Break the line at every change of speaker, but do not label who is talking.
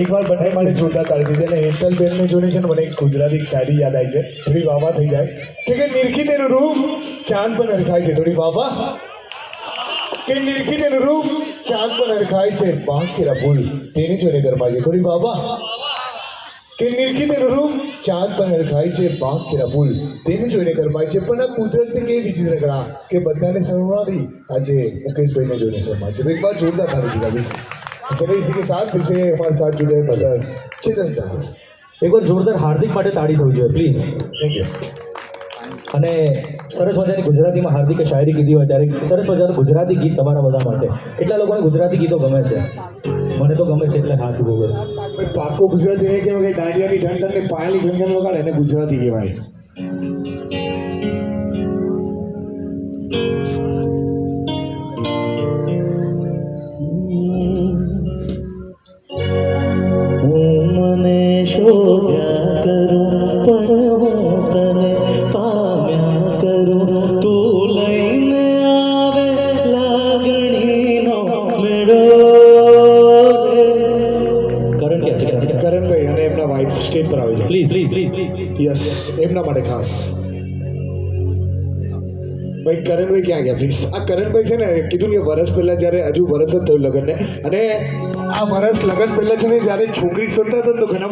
एक बार बधाई मारे जोरदार ताली दीजिए અને હેતલબેનને જોઈને છે ને મને એક ગુજરાતી શાયરી યાદ આવી છે થોડી વાવા થઈ જાય કે નિરખી તેનું રૂપ ચાંદ પર નરખાય છે થોડી વાવા કે નિરખી તેનું રૂપ ચાંદ પર નરખાય છે બાંકેરા ફૂલ તેની જોઈને ગરમાય છે થોડી વાવા કે નિરખી તેનું રૂપ ચાંદ પર નરખાય છે બાંકેરા ફૂલ તેની જોઈને ગરમાય છે પણ આ કુદરતને કેવી વિચિત્ર કળા કે બધાને શરમાવી આજે મુકેશભાઈને જોઈને શરમાય છે એક બાર જોરદાર તાળી દીધા चलिए इसी के साथ फिर से हमारे साथ जुड़े ब्रदर चेतन साहब
एक बार जोरदार हार्दिक માટે તાળી થવી જોઈએ પ્લીઝ
थैंक यू
અને સરસ મજાની ગુજરાતીમાં હાર્દિકે શાયરી કીધી હોય ત્યારે સરસ મજાનું ગુજરાતી ગીત તમારા બધા માટે કેટલા લોકોને ગુજરાતી ગીતો ગમે છે મને તો ગમે છે એટલે હાથ ઉભો કરો
પાકો ગુજરાતી એ કહેવાય કે દાંડિયાની ઠંડક ને પાયલી ઝંઝણ વગાડે એને ગુજરાતી કહેવાય કરણભાઈ અને એમના વાઇફ સ્ટેજ પર આવી
પ્લીઝ પ્લીઝ પ્લીઝ
યસ એમના માટે ખાસ ભાઈ કરણભાઈ ક્યાં ગયા પ્લીઝ આ કરણભાઈ છે ને કીધું કે વરસ પહેલાં જ્યારે હજુ વરસ જ થયું લગ્નને અને આ વરસ લગ્ન પહેલાં છે ને જ્યારે છોકરી શોધતા હતા તો ઘણા